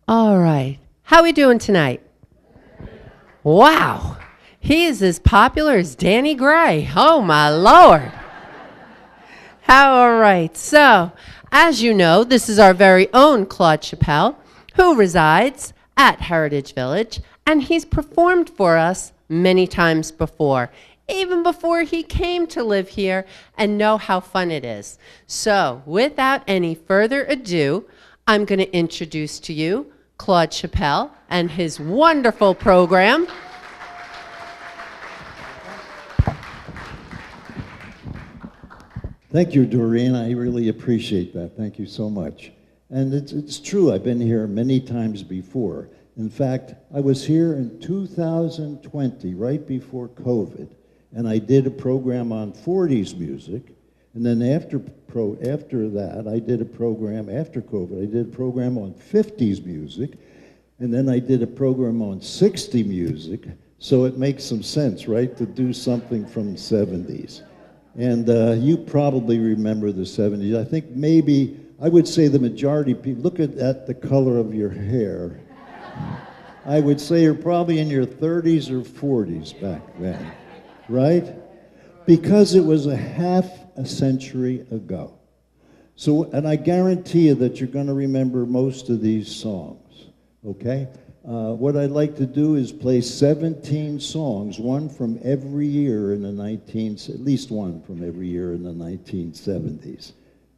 All right. How we doing tonight? Wow. He is as popular as Danny Gray. Oh, my Lord. All right. So, as you know, this is our very own Claude Shappelle, who resides at Heritage Village, and he's performed for us many times before, even before he came to live here and know how fun it is. So, without any further ado, I'm going to introduce to you Claude Shappelle and his wonderful program. Thank you, Doreen. I really appreciate that. Thank you so much. And it's true, I've been here many times before. In fact, I was here in 2020, right before COVID, and I did a program on 40s music. And then after that, I did a program, after COVID, I did a program on 50s music. And then I did a program on 60 music. So it makes some sense, right, to do something from the 70s. And you probably remember the 70s. I think maybe, I would say the majority of people, look at the color of your hair. I would say you're probably in your 30s or 40s back then, right? Because it was a half a century ago. So, and I guarantee you that you're going to remember most of these songs, okay? What I'd like to do is play 17 songs, one from every year in the at least one from every year in the 1970s,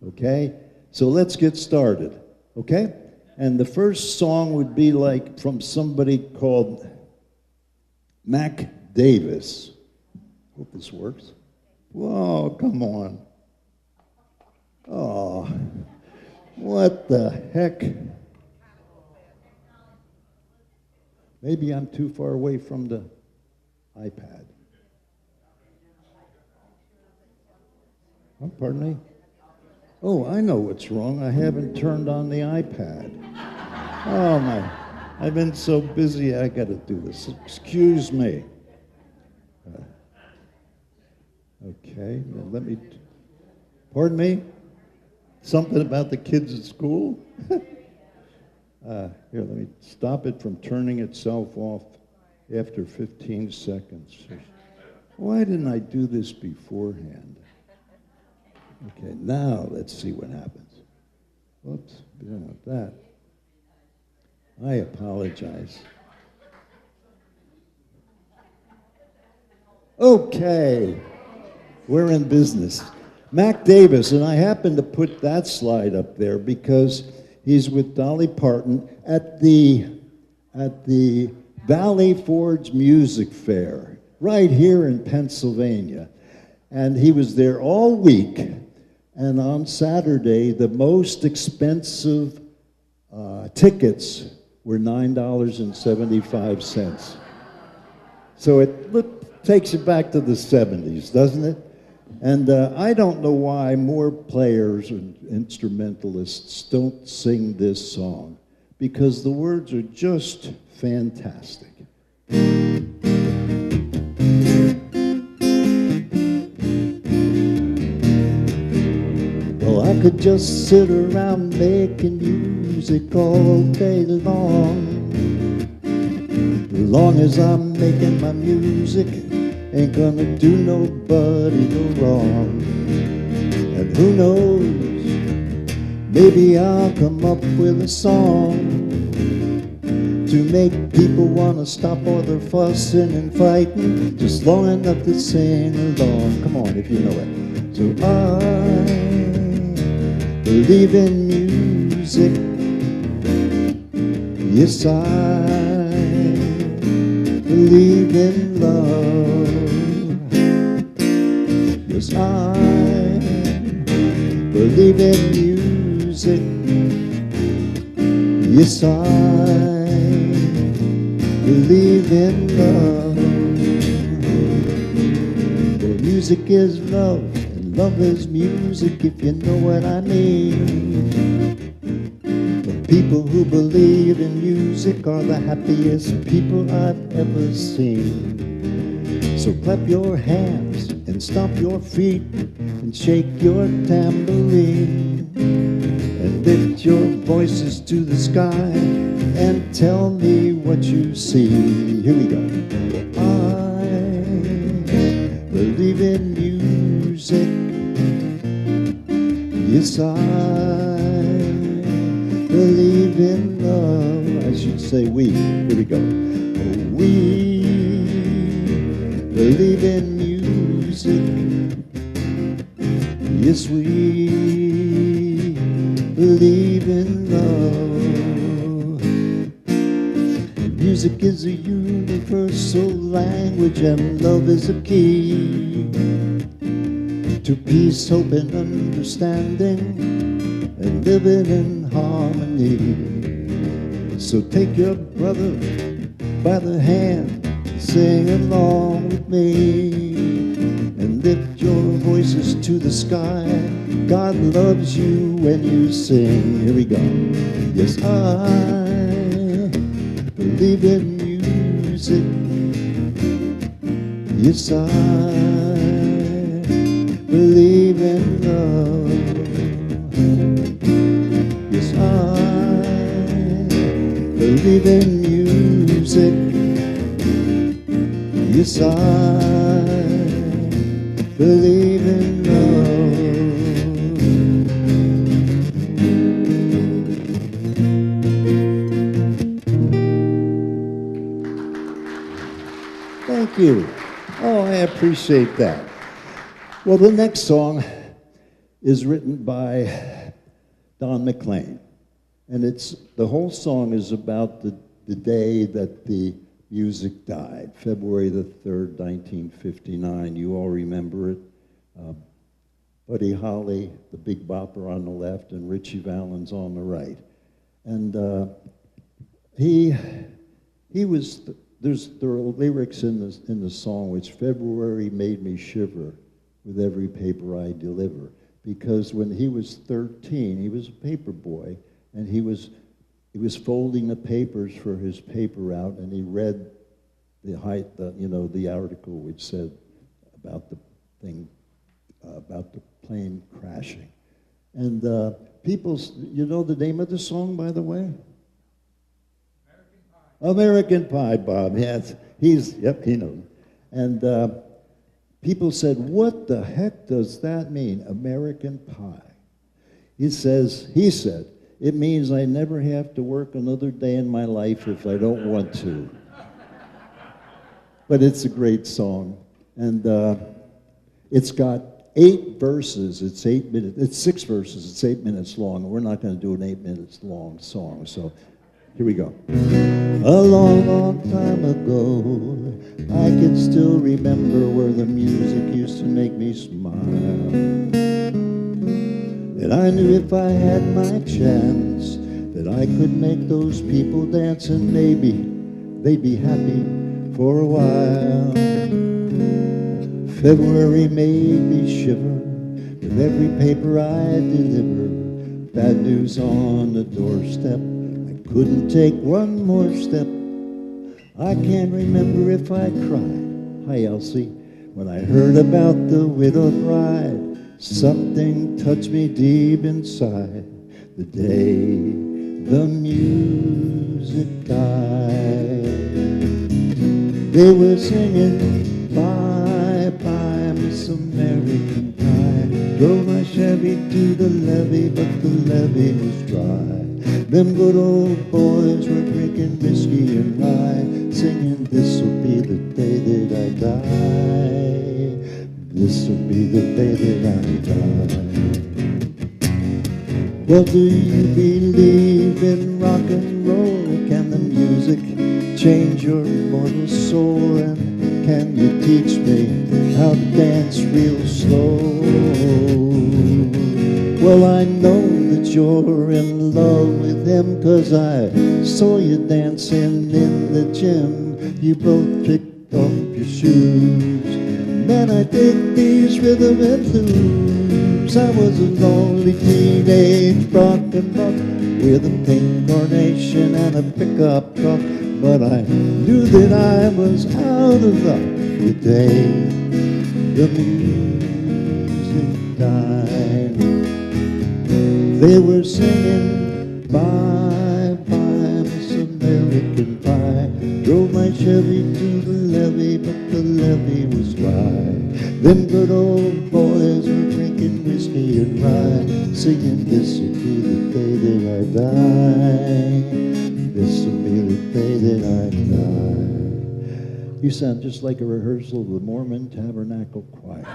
okay? So let's get started, okay? And the first song would be like from somebody called Mac Davis. Hope this works. Whoa, come on. Oh, what the heck? Maybe I'm too far away from the iPad. Oh, pardon me? Oh, I know what's wrong. I haven't turned on the iPad. Oh, my. I've been so busy, I got to do this. Excuse me. Okay, now let me, pardon me? Something about the kids at school? Here, let me stop it from turning itself off after 15 seconds. Why didn't I do this beforehand? Okay, now let's see what happens. Whoops, didn't want that. I apologize. Okay, we're in business. Mac Davis, and I happened to put that slide up there because he's with Dolly Parton at the Valley Forge Music Fair, right here in Pennsylvania. And he was there all week, and on Saturday, the most expensive tickets were $9.75. So it takes you back to the 70s, doesn't it? And I don't know why more players and instrumentalists don't sing this song, because the words are just fantastic. Well, I could just sit around making music all day long. As long as I'm making my music, ain't gonna do nobody no wrong. And who knows, maybe I'll come up with a song to make people wanna stop all their fussing and fighting, just long enough to sing along. Come on, if you know it. So I believe in music. Yes, I believe in love. Yes, I believe in music. Yes, I believe in love. For music is love, and love is music, if you know what I mean. The people who believe in music are the happiest people I've ever seen. So clap your hands and stomp your feet and shake your tambourine and lift your voices to the sky and tell me what you see. Here we go. I believe in music. Yes, I believe in love. I should say we. Here we go. We believe in music. Yes, we believe in love. Music is a universal language, and love is a key to peace, hope, and understanding, and living in harmony. So take your brother by the hand, sing along with me, and lift your voices to the sky. God loves you when you sing. Here we go. Yes, I believe in music. Yes, I believe in love. Yes, I believe in music. Yes, I believe in love. Thank you. Oh, I appreciate that. Well, the next song is written by Don McLean, and the whole song is about the day that the music died, February the 3rd, 1959. You all remember it. Buddy Holly, the Big Bopper on the left, and Ritchie Valens on the right. And there are lyrics in the song which February made me shiver with every paper I deliver. Because when he was 13, he was a paper boy, and he was folding the papers for his paper route, and he read the article which said about the thing, about the plane crashing. And people, you know the name of the song, by the way? American Pie, Bob. Yes, yep, he knows. And people said, "What the heck does that mean, American Pie?" He said, "It means I never have to work another day in my life if I don't want to." But it's a great song, and it's got 8 verses. It's 8 minutes. It's 6 verses. It's 8 minutes long. We're not going to do an 8 minutes long song, so here we go. A long, long time ago, I can still remember where the music used to make me smile. And I knew if I had my chance that I could make those people dance, and maybe they'd be happy for a while. February made me shiver with every paper I deliver. Bad news on the doorstep. Couldn't take one more step. I can't remember if I cried, hi Elsie, when I heard about the widowed bride. Something touched me deep inside the day the music died. They were singing, "Bye, bye, Miss American Pie." Drove my Chevy to the levee, but the levee was dry. Them good old boys were drinking whiskey and rye, singing, "This'll be the day that I die. This'll be the day that I die." Well, do you believe in rock and roll? Can the music change your mortal soul? And can you teach me how to dance real slow? Well, I know that you're in love with him, 'cause I saw you dancing in the gym. You both picked off your shoes. Man, I dig these rhythm and blues. I was a lonely teenage rock and rock with a pink carnation and a pickup truck. But I knew that I was out of luck the day the music died. They were singing, "Bye, bye, Miss Chevy to the levee, but the levee was dry. Them good old boys were drinking whiskey and rye, singing, this'll be the day that I die. This'll be the day that I die. You sound just like a rehearsal of the Mormon Tabernacle Choir.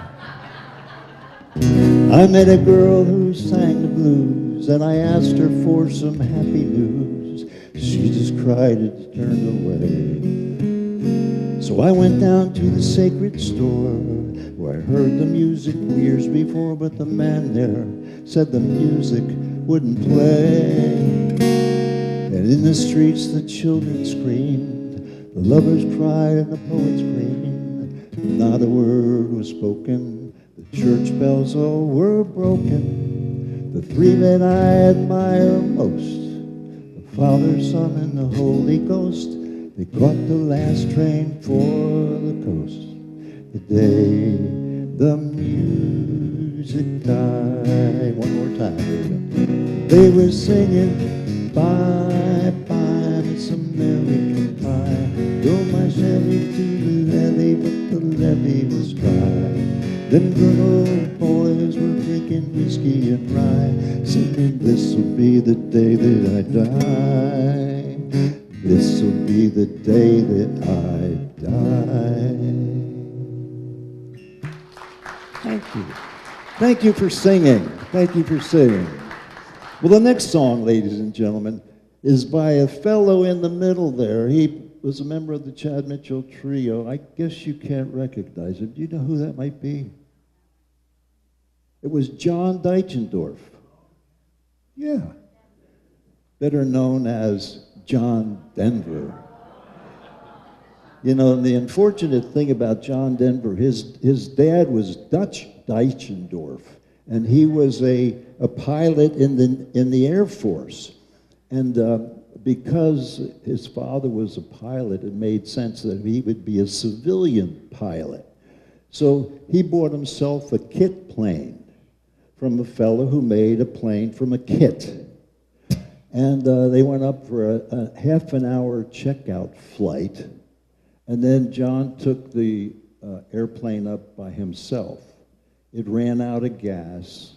I met a girl who sang the blues, and I asked her for some happy news. She just cried and turned away. So I went down to the sacred store, where I heard the music years before, but the man there said the music wouldn't play. And in the streets the children screamed, the lovers cried and the poets screamed. Not a word was spoken, the church bells all were broken. The three men I admire most, the Father, Son, and the Holy Ghost, they caught the last train for the coast. The day the music died. One more time. Here we go. They were singing, bye, bye, Miss American Pie. Drove my Chevy to the levee, but the levee was dry. Them good old boys were drinking whiskey and rye, singing, this'll be the day that I die. This'll be the day that I die. Thank you. Thank you for singing. Thank you for singing. Well, the next song, ladies and gentlemen, is by a fellow in the middle there. He was a member of the Chad Mitchell Trio. I guess you can't recognize him. Do you know who that might be? It was John Deichendorf. Yeah. Better known as John Denver. You know, the unfortunate thing about John Denver, his dad was Dutch Deichendorf, and he was a pilot in the Air Force. And because his father was a pilot, it made sense that he would be a civilian pilot. So he bought himself a kit plane from a fellow who made a plane from a kit. And they went up for a half an hour checkout flight. And then John took the airplane up by himself. It ran out of gas.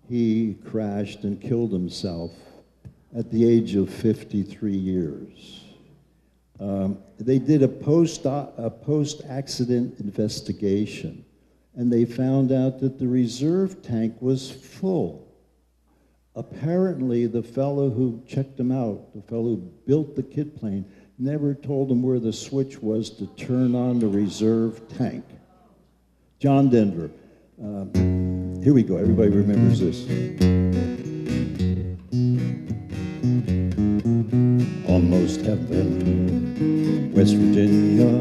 He crashed and killed himself at the age of 53 years. They did a post-accident investigation, and they found out that the reserve tank was full. Apparently, the fellow who checked him out, the fellow who built the kit plane, never told him where the switch was to turn on the reserve tank. John Denver. Here we go. Everybody remembers this. Almost heaven, West Virginia,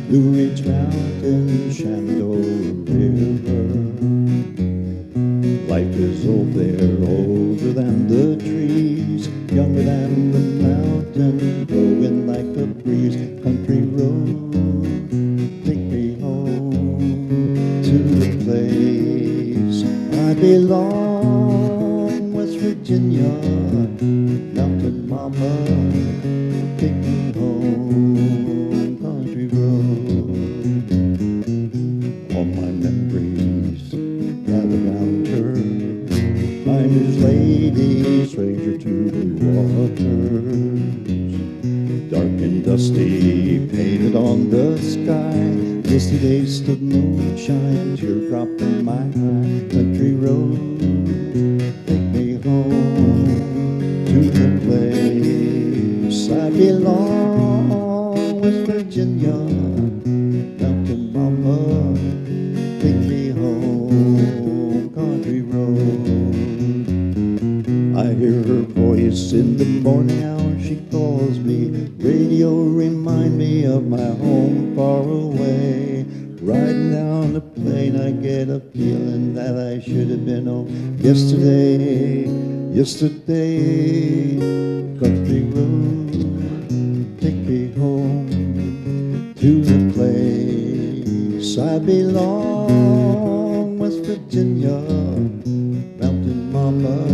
Blue Ridge Mountain, Shenandoah River. Life is old there, older than the trees, younger than the mountain, blowing like a breeze. Country road, take me home to the place I belong. West Virginia, mountain mama, take me home. Country road, all my memories gather round her. Miner's lady, stranger to blue waters, dark and dusty, painted on the sky. Misty taste of moonshine, teardrop in my eye. Country road, take me home to the place I belong. West Virginia, mountain mama, take me home. Country road. I hear her voice in the morning hour, she calls me. Radio remind me of my home far away. Riding down the plain, I get a feeling that I should have been home yesterday. Yesterday, country road, take me home to the place I belong. West Virginia, mountain mama,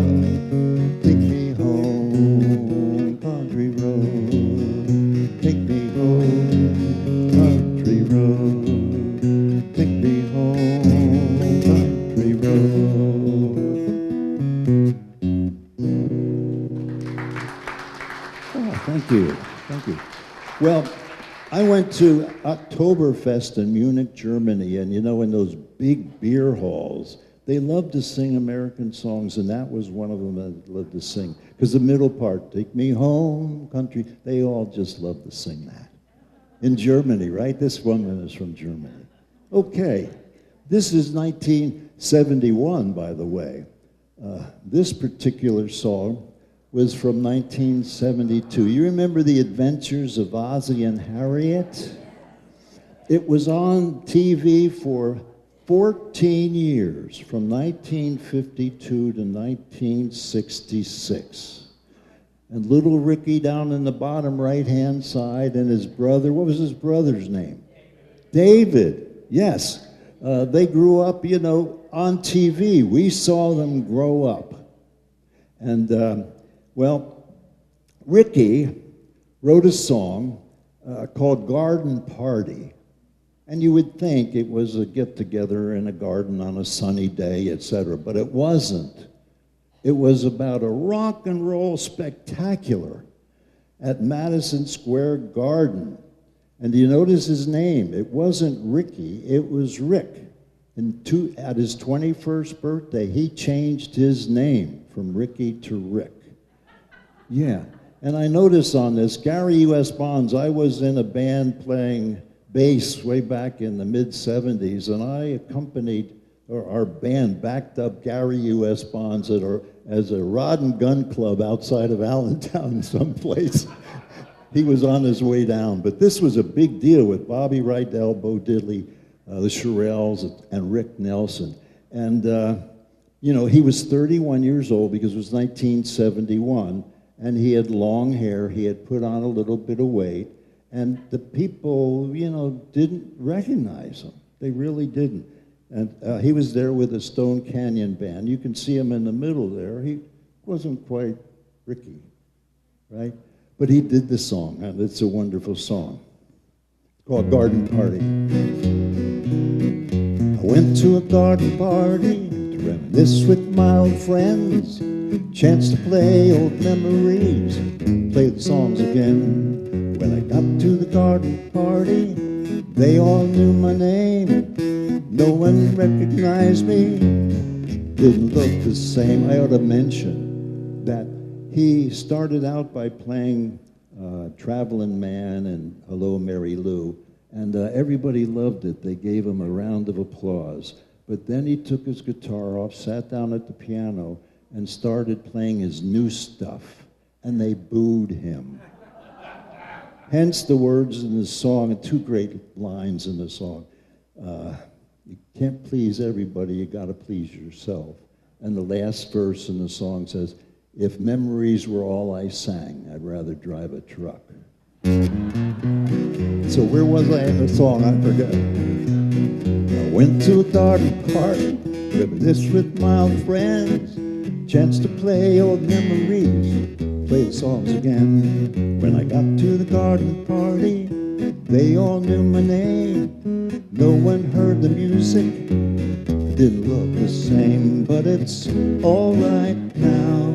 take me home. Country road, take me home. Well, I went to Oktoberfest in Munich, Germany, and you know, in those big beer halls, they love to sing American songs, and that was one of them that loved to sing. Because the middle part, take me home, country, they all just love to sing that. In Germany, right? This woman is from Germany. Okay, this is 1971, by the way. This particular song was from 1972. You remember The Adventures of Ozzie and Harriet? It was on TV for 14 years, from 1952 to 1966. And little Ricky down in the bottom right-hand side, and his brother, what was his brother's name? David, yes. They grew up, you know, on TV. We saw them grow up. And, well, Ricky wrote a song called Garden Party. And you would think it was a get-together in a garden on a sunny day, etc., but it wasn't. It was about a rock and roll spectacular at Madison Square Garden. And do you notice his name? It wasn't Ricky, it was Rick. And at his 21st birthday, he changed his name from Ricky to Rick. Yeah, and I noticed on this, Gary U.S. Bonds, I was in a band playing bass way back in the mid-'70s, and I accompanied, or our band backed up Gary U.S. Bonds as a rod and gun club outside of Allentown someplace. He was on his way down, but this was a big deal with Bobby Rydell, Bo Diddley, the Shirelles, and Rick Nelson. And, you know, he was 31 years old because it was 1971, and he had long hair, he had put on a little bit of weight, and the people, you know, didn't recognize him. They really didn't. And he was there with the Stone Canyon Band. You can see him in the middle there. He wasn't quite Ricky, right? But he did the song, and it's a wonderful song. It's called Garden Party. I went to a garden party to reminisce with my old friends. Chance to play old memories, play the songs again. When I got to the garden party, they all knew my name. No one recognized me, didn't look the same. I ought to mention that he started out by playing Traveling Man and Hello Mary Lou, and everybody loved it. They gave him a round of applause. But then he took his guitar off, sat down at the piano, and started playing his new stuff, and they booed him. Hence the words in the song, and two great lines in the song. You can't please everybody, you gotta please yourself. And the last verse in the song says, if memories were all I sang, I'd rather drive a truck. So where was I in the song? I forgot. I went to a garden party, reminisced with my old friends. Chance to play old memories, play the songs again. When I got to the garden party, they all knew my name. No one heard the music, didn't look the same, but it's all right now.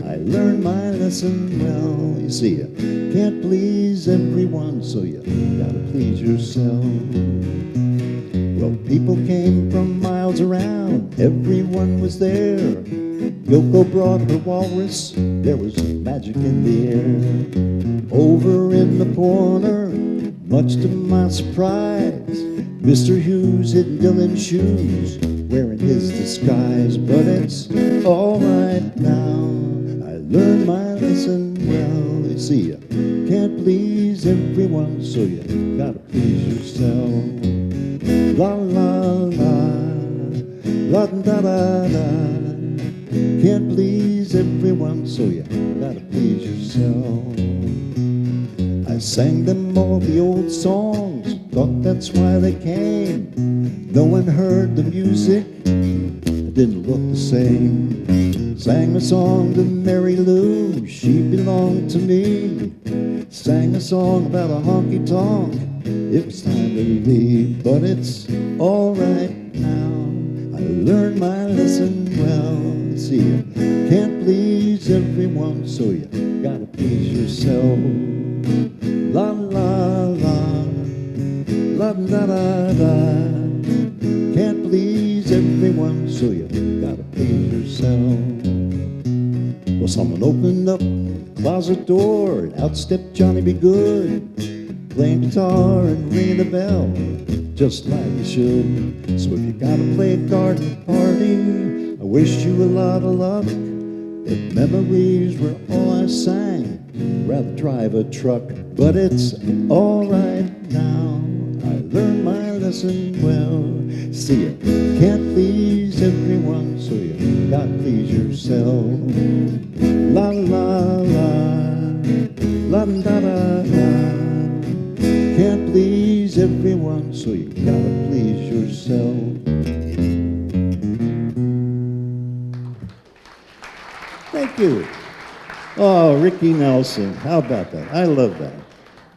I learned my lesson well. You see, you can't please everyone, so you gotta please yourself. Well, people came from miles around, everyone was there. Yoko brought her walrus, there was magic in the air. Over in the corner, much to my surprise, Mr. Hughes hid Dylan's shoes, wearing his disguise. But it's all right now, I learned my lesson well. You see, you can't please everyone, so you gotta please yourself. La la la, la da da da. Can't please everyone, so you gotta please yourself. I sang them all the old songs, thought that's why they came. No one heard the music, it didn't look the same. Sang a song to Mary Lou, she belonged to me. Sang a song about a honky-tonk, it was time to leave. But it's all right now, I learned my lesson well. See, you can't please everyone, so you gotta please yourself. La la da da da. Can't please everyone, so you gotta please yourself. Well, someone opened up the closet door, and out stepped Johnny Be Good, playing guitar and ringing the bell, just like you should. So if you gotta play a garden party, I wish you a lot of luck. If memories were all I sang, I'd rather drive a truck. But it's all right now, I learned my lesson well. See, you can't please everyone, so you gotta please yourself. La la la, la da da da. Can't please everyone, so you gotta please yourself. Thank you. Oh, Ricky Nelson, how about that? I love that.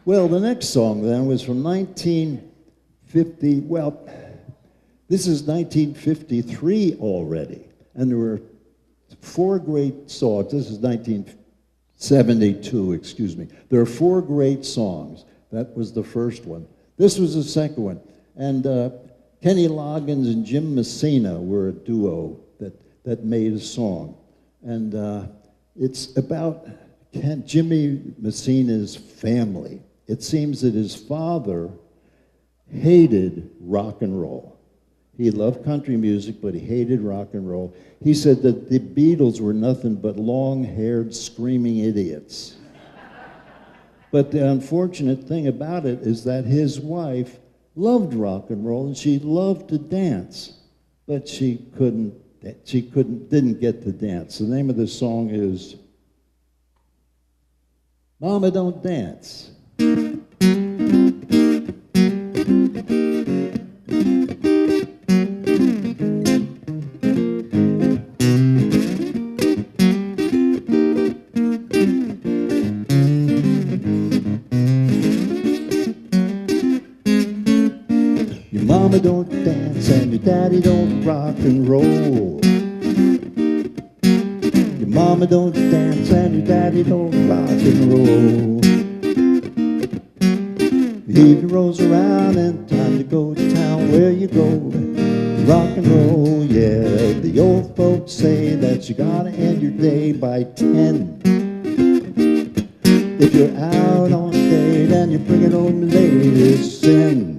Well, the next song then was from 1950, well, this is 1953 already, and there were 4 great songs. This is 1972, excuse me. There are 4 great songs. That was the first one. This was the second one. And Kenny Loggins and Jim Messina were a duo that made a song. And it's about Jimmy Messina's family. It seems that his father hated rock and roll. He loved country music, but he hated rock and roll. He said that the Beatles were nothing but long-haired, screaming idiots. But the unfortunate thing about it is that his wife loved rock and roll, and she loved to dance, but didn't get to dance. The name of the song is Mama Don't Dance. Mama don't dance and your daddy don't rock and roll. Your mama don't dance and your daddy don't rock and roll. The evening rolls around and time to go to town. Where you go? Rock and roll, yeah. The old folks say that you gotta end your day by 10. If you're out on a date and you're bringing home late, it's sin.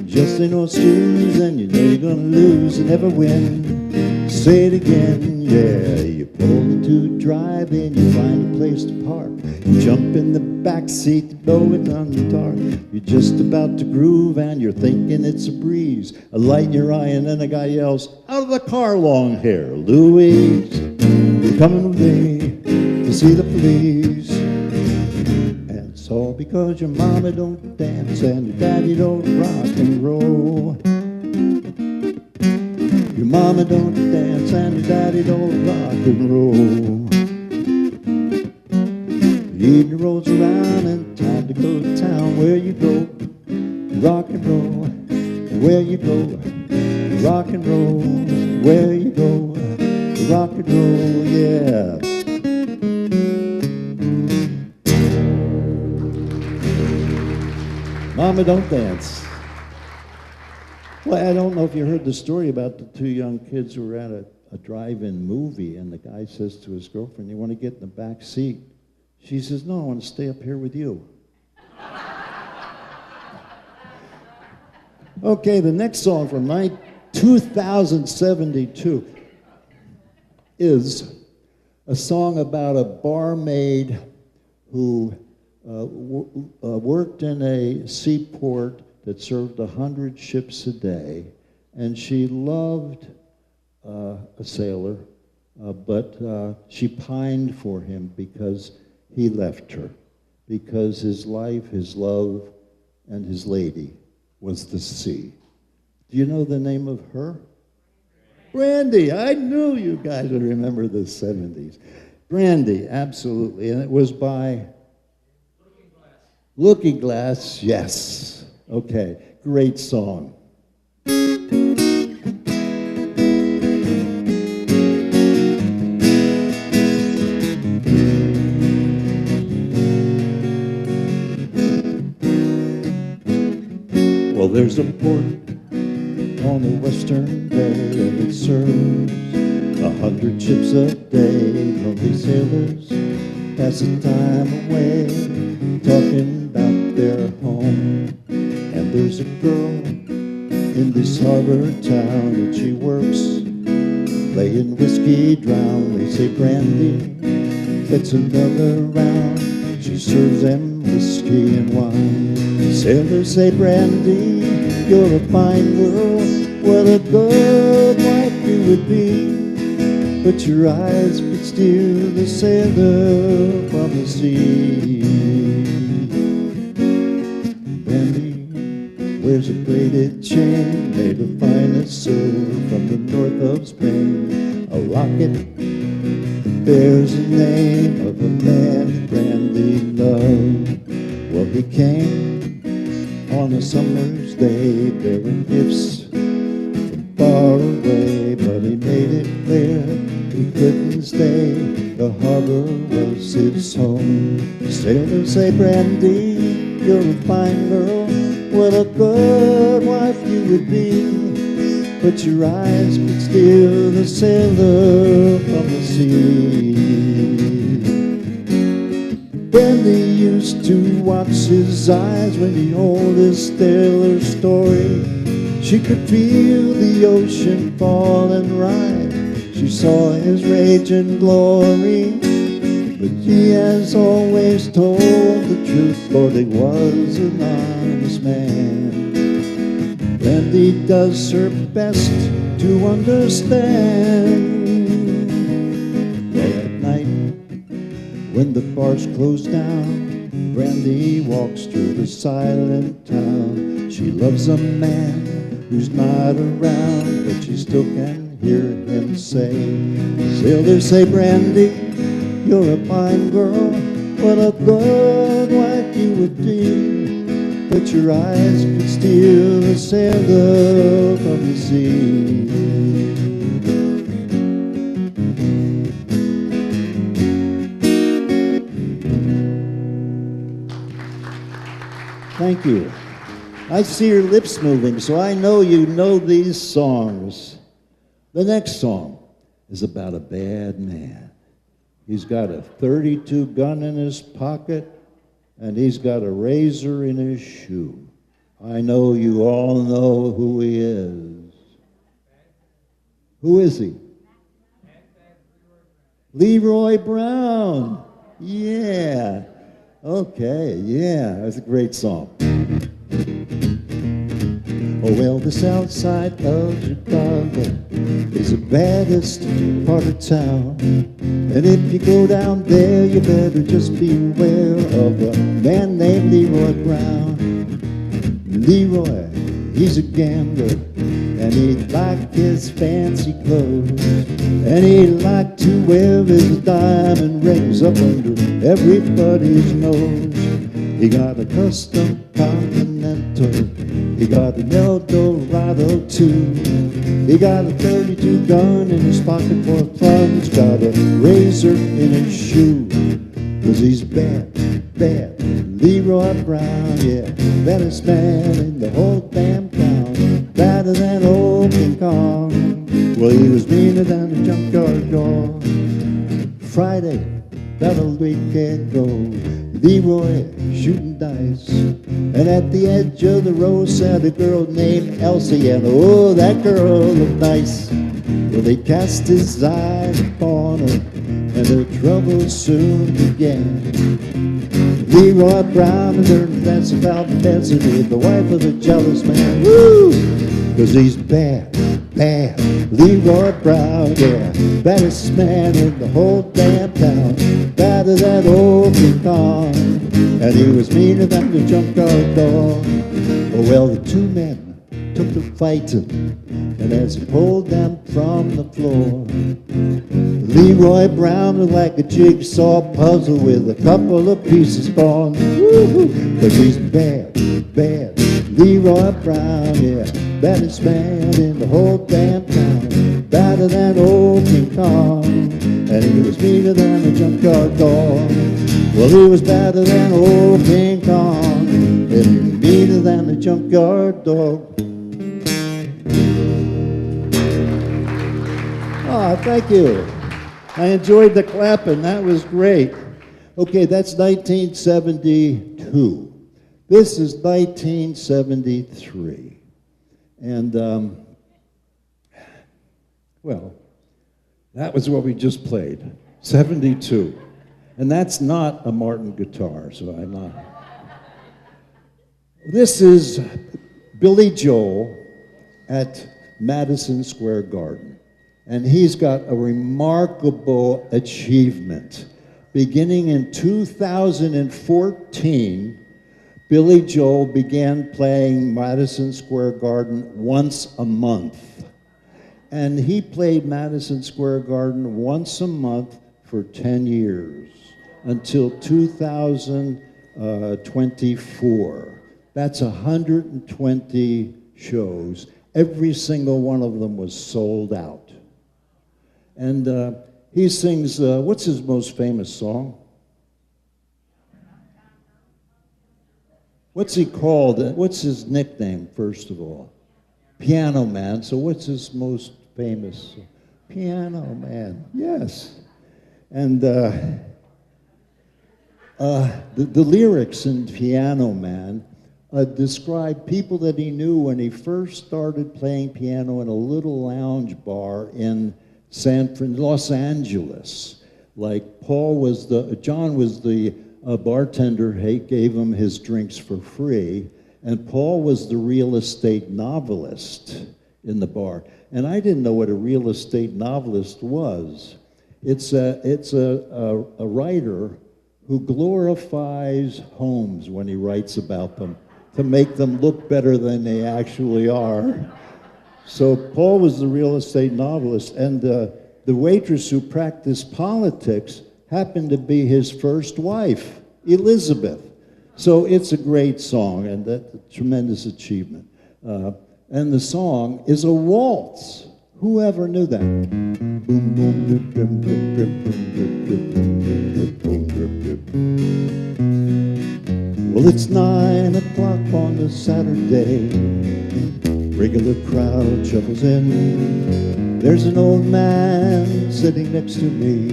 Just in those shoes and you know you're gonna lose and never win. Say it again, yeah. You pull into drive-in, you find a place to park. You jump in the back seat, you know it's dark. You're just about to groove and you're thinking it's a breeze. A light in your eye and then a guy yells, out of the car, long hair, Louise, you're coming with me to see the police. It's all because your mama don't dance and your daddy don't rock and roll. Your mama don't dance and your daddy don't rock and roll. The evening rolls around and time to go to town. Where you go? Rock and roll. Where you go? Rock and roll. Where you go? Rock and roll, yeah. Mama Don't Dance. Well, I don't know if you heard the story about the 2 young kids who were at a drive-in movie, and the guy says to his girlfriend, you want to get in the back seat? She says, no, I want to stay up here with you. Okay, the next song from 2072 is a song about a barmaid who worked in a seaport that served 100 ships a day, and she loved a sailor, but she pined for him because he left her, because his life, his love, and his lady was the sea. Do you know the name of her? Brandy. I knew you guys would remember the 70s. Brandy, absolutely, and it was by Looking Glass, yes. Okay, great song. Well, there's a port on the western bay, and it serves 100 ships a day. Lonely sailors pass the time away, talking about their home. And there's a girl in this harbor town, and she works playing whiskey drown. They say brandy gets another round. She serves them whiskey and wine. Sailors say, brandy, you're a fine girl. What a good wife you would be. But your eyes could steal the sailor from the sea. Brandy wears a braided chain made of finest silver from the north of Spain. A locket that bears the name of a man Brandy loved. Well, he came on a summer's day bearing gifts from far away, but he made it clear he couldn't stay. The harbor was his home. Sailors say, brandy, you're a fine girl. What a good wife you would be. But your eyes could steal the sailor from the sea. Brandy used to watch his eyes when he told his sailor story. She could feel the ocean fall and rise. She saw his rage and glory, but he has always told the truth, for he was an honest man. Brandy does her best to understand. Well, at night, when the bars close down, Brandy walks through the silent town. She loves a man who's not around, but she still can hear him say, sailors say, brandy, you're a fine girl. What a good wife you would be. But your eyes could steal the sailor from the sea. Thank you. I see your lips moving, so I know you know these songs. The next song is about a bad man. He's got a .32 gun in his pocket, and he's got a razor in his shoe. I know you all know who he is. Who is he? Leroy Brown. Yeah. Okay, yeah, that's a great song. Oh, well, the south side of Chicago is the baddest part of town. And if you go down there, you better just beware of a man named Leroy Brown. Leroy, he's a gambler, and he liked his fancy clothes. And he liked to wear his diamond rings up under everybody's nose. He got a custom Continental, he got an Eldorado too. He got a .32 gun in his pocket for fun. He's got a razor in his shoe. 'Cause he's bad, bad. Leroy Brown, yeah, baddest man in the whole damn town. Badder than old King Kong. Well, he was meaner than a junkyard dog. Friday, about a week ago, Leroy shooting dice, and at the edge of the road sat a girl named Elsie, and oh, that girl looked nice. Well, they cast his eyes upon her, and their troubles soon began. Leroy Brown learned that's about intensity, the wife of a jealous man. Woo! 'Cause he's bad, bad. Leroy Brown, yeah, baddest man in the whole damn town. Badder than old King Kong, and he was meaner than the junkyard dog. Oh, well, the two men took to fighting, and as he pulled them from the floor, Leroy Brown was like a jigsaw puzzle with a couple of pieces gone. Woo-hoo! 'Cause he's bad, bad. Leroy Brown, yeah, baddest man in the whole damn town. Badder than old King Kong, and he was meaner than a junkyard dog. Well, he was badder than old King Kong, and meaner than a junkyard dog. Ah, thank you. I enjoyed the clapping. That was great. Okay, that's 1972. This is 1973. And, well, that was what we just played, 72. And that's not a Martin guitar, so I'm not. This is Billy Joel at Madison Square Garden. And he's got a remarkable achievement. Beginning in 2014, Billy Joel began playing Madison Square Garden once a month. And he played Madison Square Garden once a month for 10 years, until 2024. That's 120 shows. Every single one of them was sold out. And he sings, what's his most famous song? What's he called? What's his nickname, first of all? Piano Man. So what's his most famous? Piano Man, yes. And the lyrics in Piano Man describe people that he knew when he first started playing piano in a little lounge bar in Los Angeles. Like John was the bartender, he gave him his drinks for free, and Paul was the real estate novelist in the bar. And I didn't know what a real estate novelist was. It's a writer who glorifies homes when he writes about them to make them look better than they actually are. So Paul was the real estate novelist, and the waitress who practiced politics happened to be his first wife, Elizabeth. So it's a great song, and that's a tremendous achievement. And the song is a waltz. Whoever knew that? Well, it's 9 o'clock on a Saturday. Regular crowd shuffles in. There's an old man sitting next to me,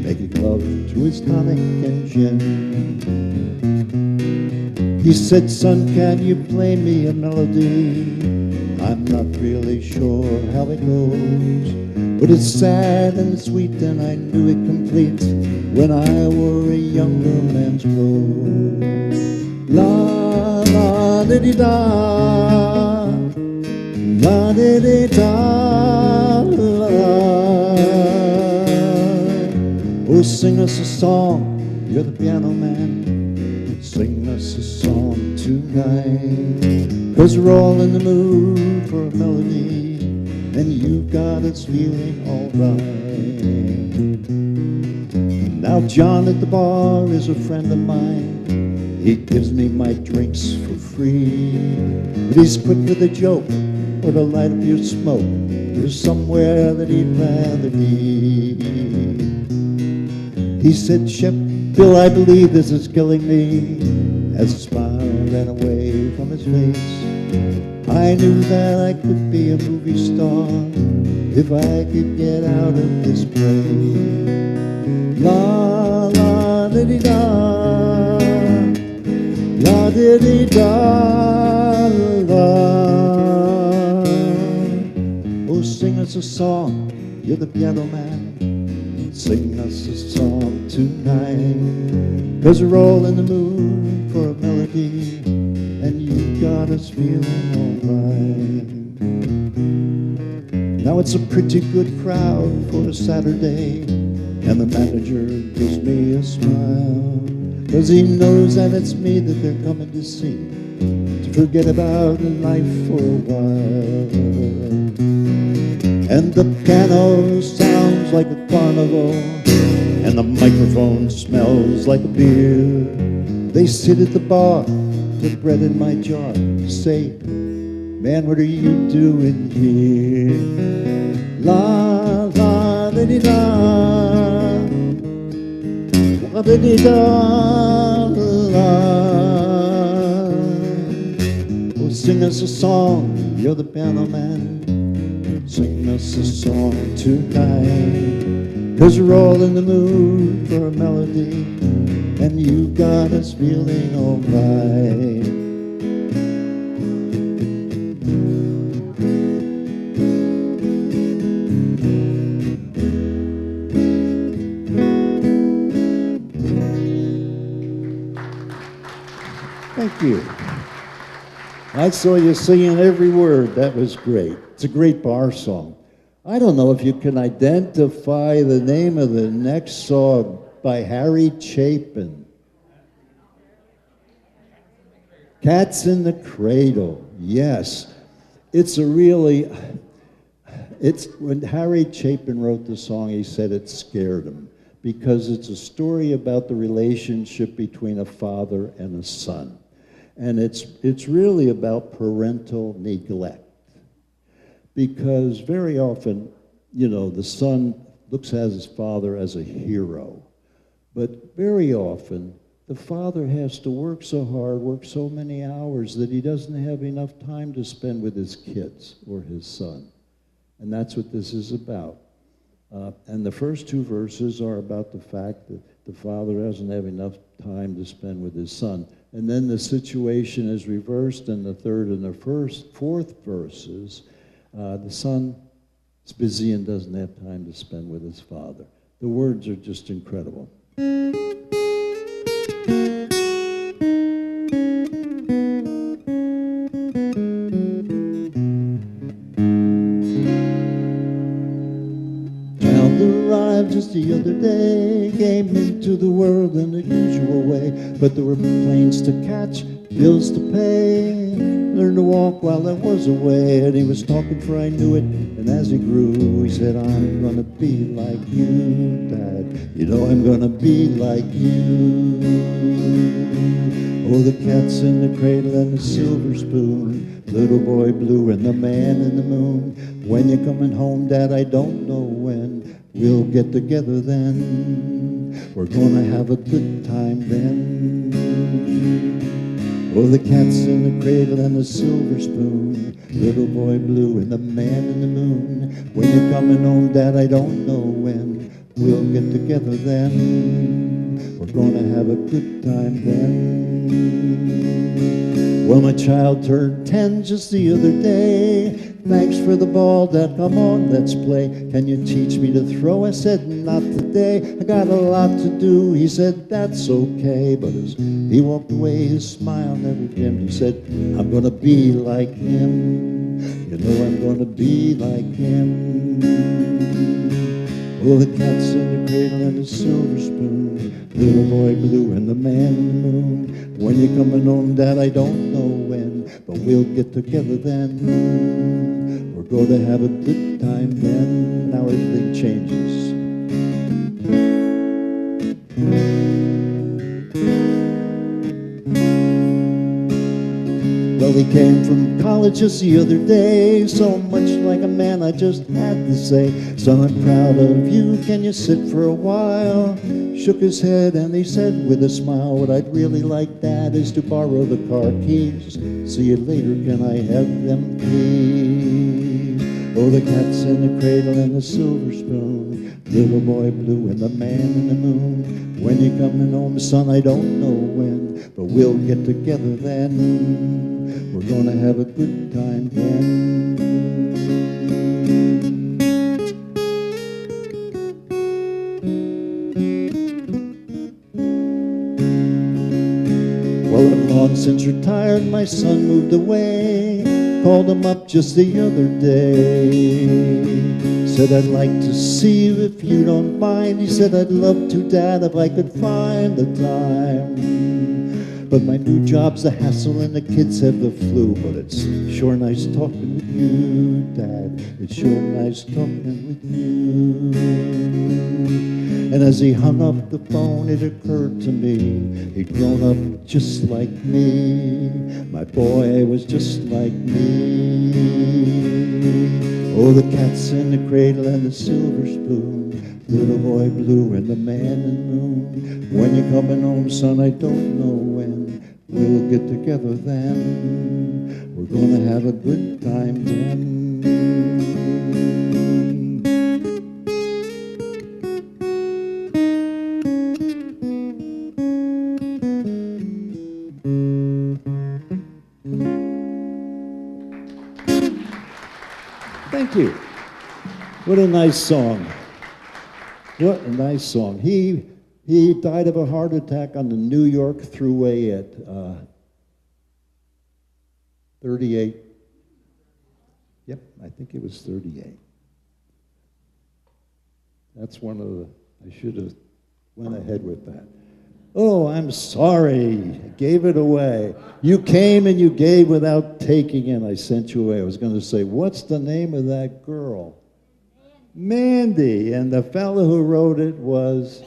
making love to his tonic and gin. He said, "Son, can you play me a melody? I'm not really sure how it goes, but it's sad and sweet, and I knew it complete when I wore a younger man's clothes. La la di di da, la di di da, la. Oh, sing us a song, you're the piano man. Sing us a song tonight, 'cause we're all in the mood for a melody, and you got us feeling alright. Now John at the bar is a friend of mine. He gives me my drinks for free, but he's quick with a joke or to light up your smoke. There's somewhere that he'd rather be. He said, "Shep, Bill, I believe this is killing me." As a smile ran away from his face, I knew that I could be a movie star if I could get out of this place. La la di di da, la di di da la. Oh, sing us a song, you're the piano man. Sing us a song tonight, 'cause we're all in the mood for a melody, and you got us feeling alright. Now it's a pretty good crowd for a Saturday, and the manager gives me a smile, 'cause he knows that it's me that they're coming to see, to forget about life for a while. And the piano sounds like a carnival, and the microphone smells like a beer. They sit at the bar, put bread in my jar, say, "Man, what are you doing here?" La la di di da, la di di da la. Sing us a song, you're the piano man. Sing us a song tonight, 'cause we're all in the mood for a melody, and you got us feeling alright. Thank you. I saw you singing every word. That was great. It's a great bar song. I don't know if you can identify the name of the next song by Harry Chapin. Cats in the Cradle. Yes. It's when Harry Chapin wrote the song, he said it scared him because it's a story about the relationship between a father and a son. And it's really about parental neglect. Because very often, the son looks at his father as a hero. But very often, the father has to work so hard, work so many hours, that he doesn't have enough time to spend with his kids or his son. And that's what this is about. And the first two verses are about the fact that the father doesn't have enough time to spend with his son. And then the situation is reversed in the third and the fourth verses. The son is busy and doesn't have time to spend with his father. The words are just incredible. Child arrived just the other day, came into the world in the usual way, but there were planes to catch, bills to pay, learned to walk while I was away, and he was talking for I knew it, and as he grew, he said, I'm gonna be like you, Dad, I'm gonna be like you. Oh, the cat's in the cradle and the silver spoon, little boy blue and the man in the moon, when you're coming home, Dad, I don't know when, we'll get together then, we're gonna have a good time then. Oh, the cat's in the cradle and the silver spoon, little boy blue and the man in the moon, when you're coming home, Dad, I don't know when, we'll get together then, we're gonna have a good time then. Well, my child turned 10 just the other day. Thanks for the ball, Dad, come on, let's play. Can you teach me to throw? I said, not today, I got a lot to do. He said, that's okay, but as he walked away, his smile never dimmed. He said, I'm gonna be like him, I'm gonna be like him. Oh, the cat's in the cradle and the silver spoon, little boy blue and the man in the moon, when you're coming home, Dad, I don't know when, but we'll get together then, we're going to have a good time then. Now everything changes. Well, he came from college just the other day, so much like a man, I just had to say, son, I'm proud of you, can you sit for a while? Shook his head and he said with a smile, what I'd really like, Dad, is to borrow the car keys. See you later, can I have them please? Oh, the cat's in the cradle and the silver spoon, little boy blue and the man in the moon, when you're coming home, son, I don't know when, but we'll get together then, we're gonna have a good time then. Well, I'm long since retired, my son moved away, called him up just the other day, said I'd like to see you if you don't mind. He said I'd love to, Dad, if I could find the time, but my new job's a hassle and the kids have the flu, but it's sure nice talking with you, Dad, it's sure nice talking with you. And as he hung up the phone, it occurred to me, he'd grown up just like me, my boy was just like me. Oh, the cat's in the cradle and the silver spoon, little boy blue and the man in the moon, when you're coming home, son, I don't know when, we'll get together then. We're gonna have a good time then. Thank you. What a nice song. What a nice song. He died of a heart attack on the New York Thruway at 38. Yep, I think it was 38. That's one of the, I should have went ahead with that. Oh, I'm sorry, I gave it away. You came and you gave without taking, and I sent you away. I was going to say, what's the name of that girl? Mandy, and the fellow who wrote it was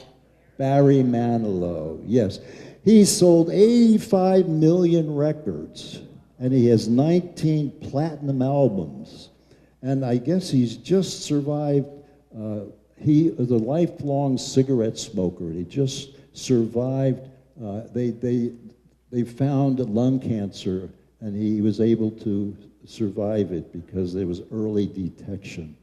Barry Manilow. Yes, he sold 85 million records, and he has 19 platinum albums. And I guess he's just survived. He is a lifelong cigarette smoker. He just survived. They found lung cancer, and he was able to survive it because there was early detection.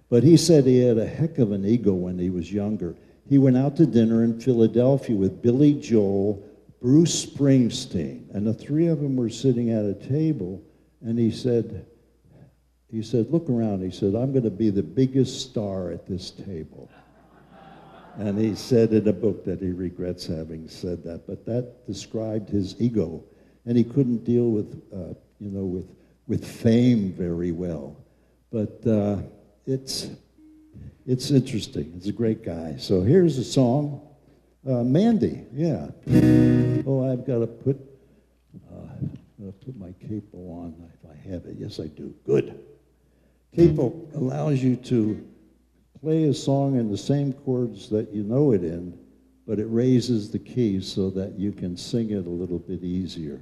But he said he had a heck of an ego when he was younger. He went out to dinner in Philadelphia with Billy Joel, Bruce Springsteen, and the three of them were sitting at a table, and he said, look around. He said, I'm going to be the biggest star at this table. And he said in a book that he regrets having said that, but that described his ego, and he couldn't deal with, with fame very well. But it's interesting. It's a great guy. So here's a song, Mandy. Yeah. Oh, I've got to put my capo on if I have it. Yes, I do. Good. Capo allows you to play a song in the same chords that you know it in, but it raises the key so that you can sing it a little bit easier.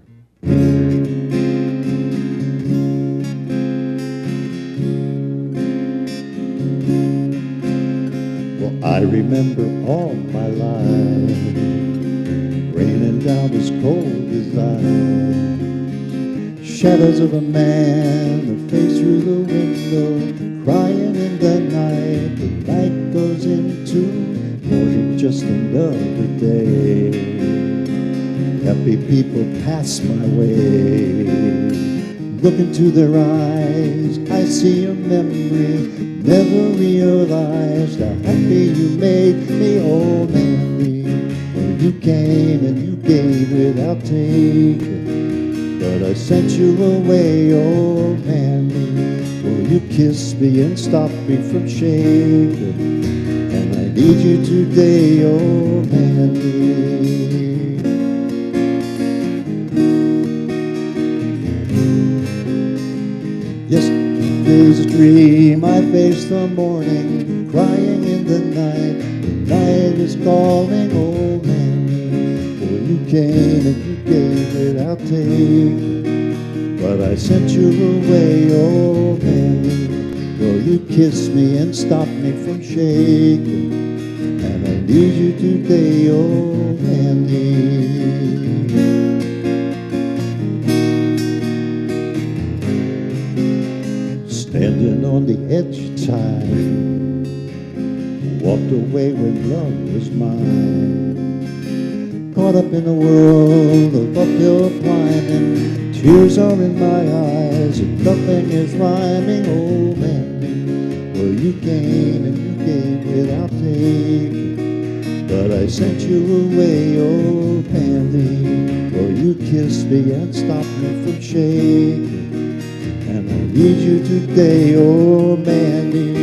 Well, I remember all my life raining down as cold as ice, shadows of a man, a face through the window, crying in the night. The night goes into morning, just another day. Happy people pass my way. Look into their eyes, I see a memory. Never realized how happy you made me, oh Mandy. When you came and you gave without taking, but I sent you away, oh Mandy. Will you kiss me and stop me from shaking? And I need you today, oh Mandy. Yesterday's a dream, I face the morning, crying in the night. The night is calling, oh Mandy. For you came and you gave without taking, but I sent you away, oh Mandy. Will you kiss me and stop me from shaking? And I need you today, oh Mandy. Standing on the edge of time, walked away when love was mine. Caught up in a world of uphill climbing, tears are in my eyes and nothing is rhyming, oh Mandy. Well, you came and you gave without taking, but I sent you away, oh Mandy. Well, you kissed me and stopped me from shaking, and I need you today, oh Mandy.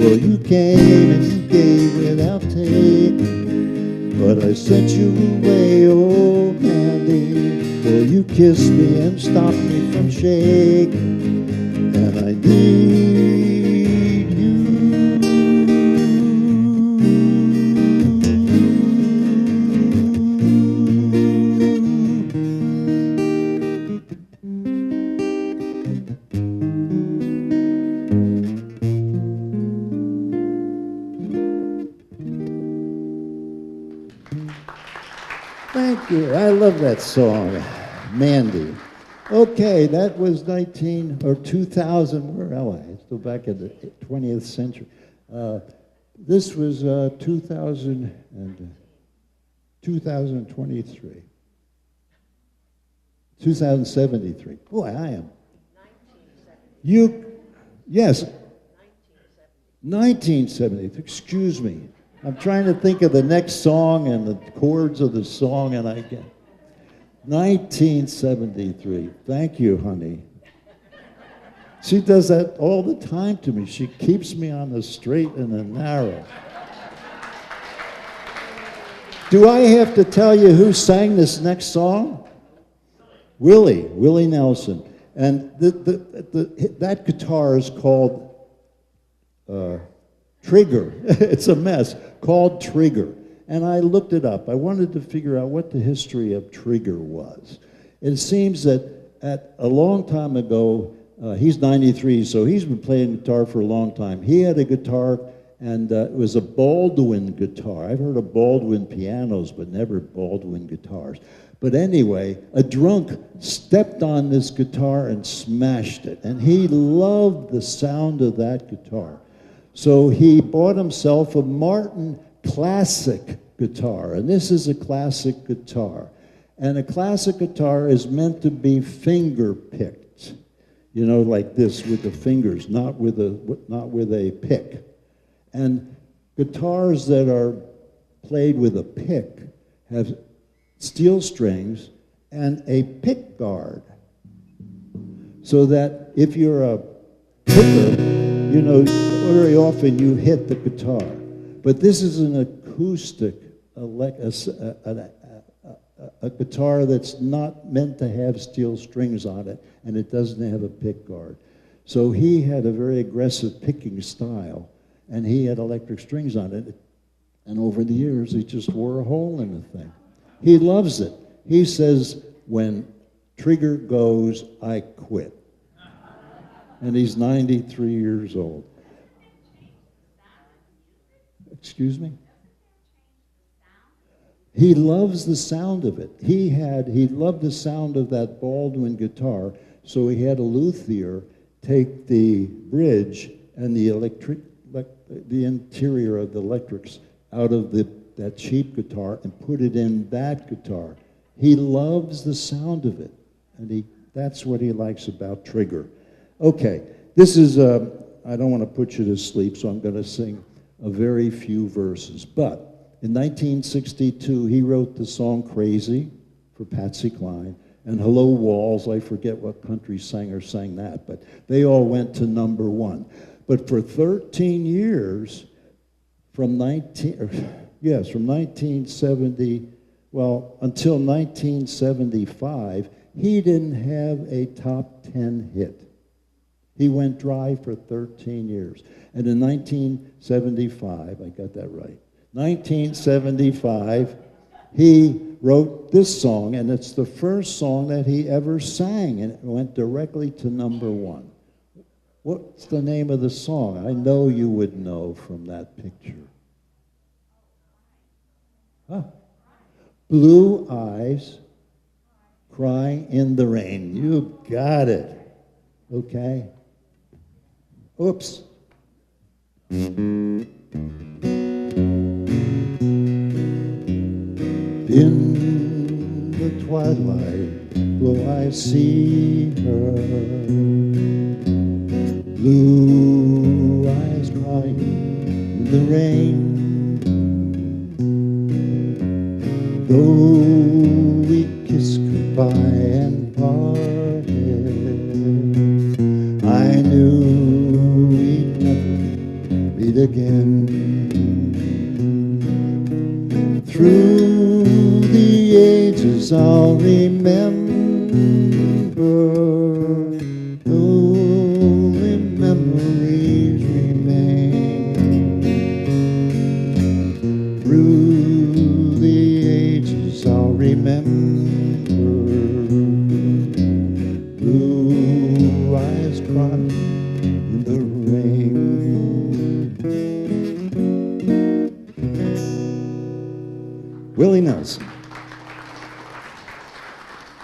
Well, you came and you gave without taking, but I sent you away, oh Mandy. Well, you kissed me and stopped me from shaking, and I need you. Thank you. I love that song. Mandy. Okay, that was 19 or 2000. Where am I? Still back in the 20th century. This was 2023. 2073. Boy, I am. Yes. 1970. Excuse me. I'm trying to think of the next song and the chords of the song, and I get 1973. Thank you, honey. She does that all the time to me. She keeps me on the straight and the narrow. Do I have to tell you who sang this next song? Willie Nelson. And that guitar is called Trigger. It's a mess. Called Trigger. And I looked it up. I wanted to figure out what the history of Trigger was. It seems that at a long time ago, he's 93, so he's been playing guitar for a long time. He had a guitar, and it was a Baldwin guitar. I've heard of Baldwin pianos, but never Baldwin guitars. But anyway, a drunk stepped on this guitar and smashed it, and he loved the sound of that guitar. So he bought himself a Martin classic guitar, and this is a classic guitar. And a classic guitar is meant to be finger-picked, you know, like this with the fingers, not with a pick. And guitars that are played with a pick have steel strings and a pick guard, so that if you're a picker, you know, very often you hit the guitar. But this is an acoustic, a guitar that's not meant to have steel strings on it, and it doesn't have a pick guard. So he had a very aggressive picking style, and he had electric strings on it. And over the years, he just wore a hole in the thing. He loves it. He says, when Trigger goes, I quit. And he's 93 years old. Excuse me? He loves the sound of it. He loved the sound of that Baldwin guitar, so he had a luthier take the bridge and the interior of the electrics out of that cheap guitar and put it in that guitar. He loves the sound of it, and that's what he likes about Trigger. Okay, this is, I don't want to put you to sleep, so I'm going to sing a very few verses. But in 1962, he wrote the song Crazy for Patsy Cline, and Hello Walls, I forget what country singer sang that, but they all went to #1. But for 13 years, from 1970, well, until 1975, he didn't have a top 10 hit. He went dry for 13 years. And in 1975, I got that right, 1975, he wrote this song, and it's the first song that he ever sang, and it went directly to #1. What's the name of the song? I know you would know from that picture. Huh? Blue Eyes, Crying in the Rain. You got it. Okay. Oops. In the twilight will I see her, blue eyes crying in the rain. Though we kissed goodbye and parted, I knew we'd never meet again. Through the ages I'll remember, only memories remain. Through the ages I'll remember, blue eyes cry in the rain. Willie Nelson.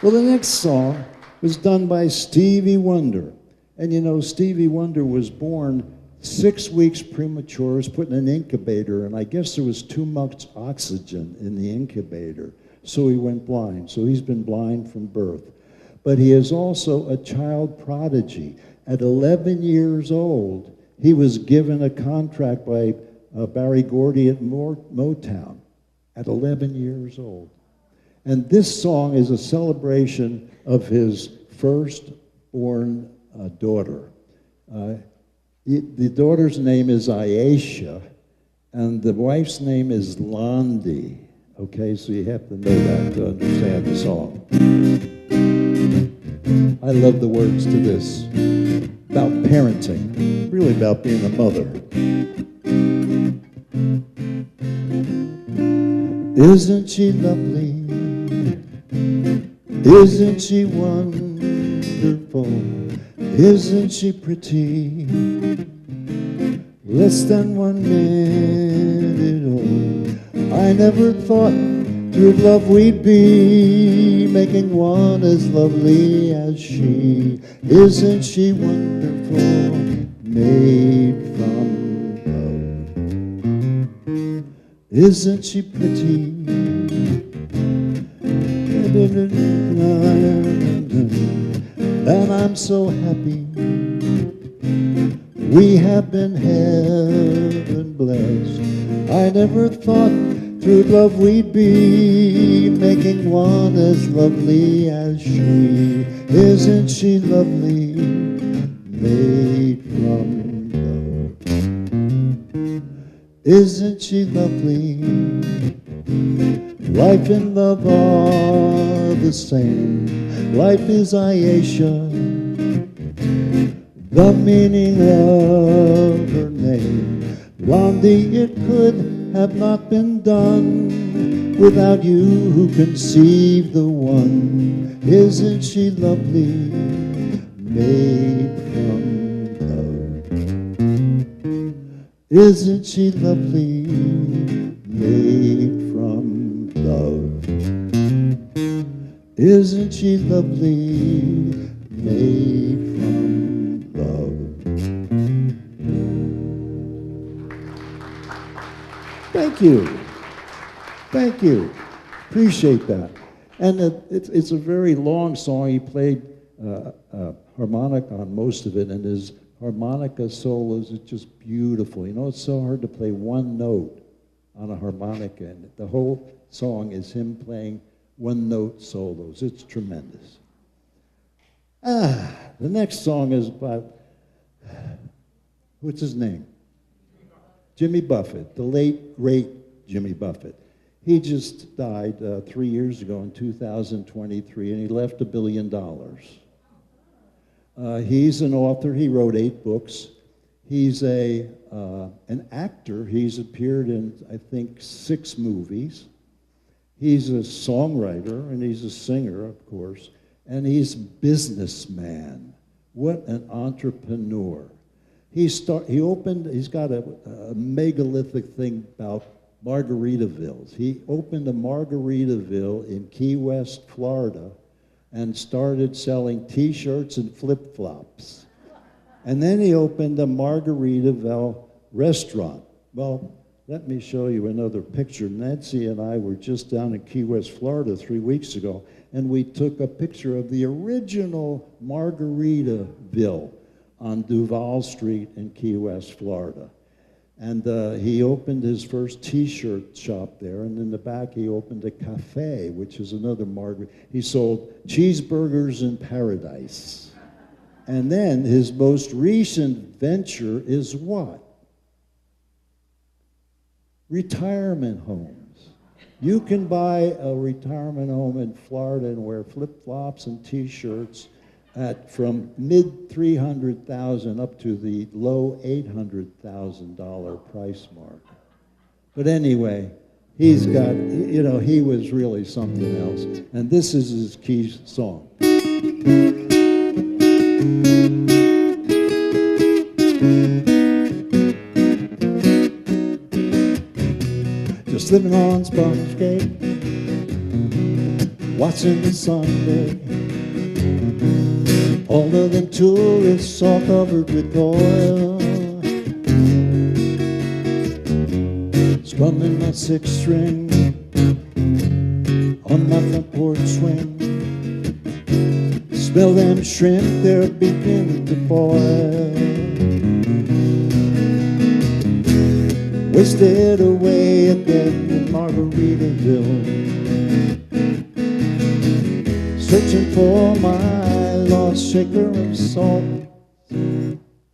Well, the next song was done by Stevie Wonder. And you know, Stevie Wonder was born 6 weeks premature, was put in an incubator, and I guess there was too much oxygen in the incubator, so he went blind. So he's been blind from birth. But he is also a child prodigy. At 11 years old, he was given a contract by Barry Gordy at Motown at 11 years old. And this song is a celebration of his firstborn daughter. The daughter's name is Aisha, and the wife's name is Londi. Okay, so you have to know that to understand the song. I love the words to this. About parenting, really about being a mother. Isn't she lovely? Isn't she wonderful? Isn't she pretty? Less than 1 minute old. I never thought through love we'd be making one as lovely as she. Isn't she wonderful? Made from love. Isn't she pretty? And I'm so happy we have been heaven blessed. I never thought through love we'd be making one as lovely as she. Isn't she lovely? Made from love. Isn't she lovely? Life and love are the same. Life is Aisha, the meaning of her name. Blondie, it could have not been done without you who conceived the one. Isn't she lovely? Made from love. Isn't she lovely? Made from love. Isn't she lovely? Made from love. Thank you. Thank you. Appreciate that. And it's a very long song. He played harmonica on most of it, and his harmonica solos are just beautiful. You know, it's so hard to play one note on a harmonica, and the whole song is him playing one-note solos. It's tremendous. The next song is by, what's his name? Jimmy Buffett, the late, great Jimmy Buffett. He just died 3 years ago in 2023, and he left $1 billion. He's an author. He wrote 8 books. He's an actor. He's appeared in, I think, 6 movies. He's a songwriter, and he's a singer, of course, and he's a businessman. What an entrepreneur. He's got a megalithic thing about Margaritavilles. He opened a Margaritaville in Key West, Florida, and started selling T-shirts and flip-flops. And then he opened a Margaritaville restaurant. Well, let me show you another picture. Nancy and I were just down in Key West, Florida 3 weeks ago, and we took a picture of the original Margaritaville on Duval Street in Key West, Florida. And he opened his first T-shirt shop there, and in the back he opened a cafe, which is another margarita. He sold cheeseburgers in paradise. And then his most recent venture is what? Retirement homes. You can buy a retirement home in Florida and wear flip-flops and T-shirts at from mid $300,000 up to the low $800,000 price mark. But anyway, he's got, you know, he was really something else. And this is his key song. Just living on sponge cake, watching the Sunday. All of them tourists all covered with oil, strumming my sixth string on my front porch swing. Smell them shrimp, they're beginning to boil. Wasted away again in Margaritaville, searching for my lost shaker of salt,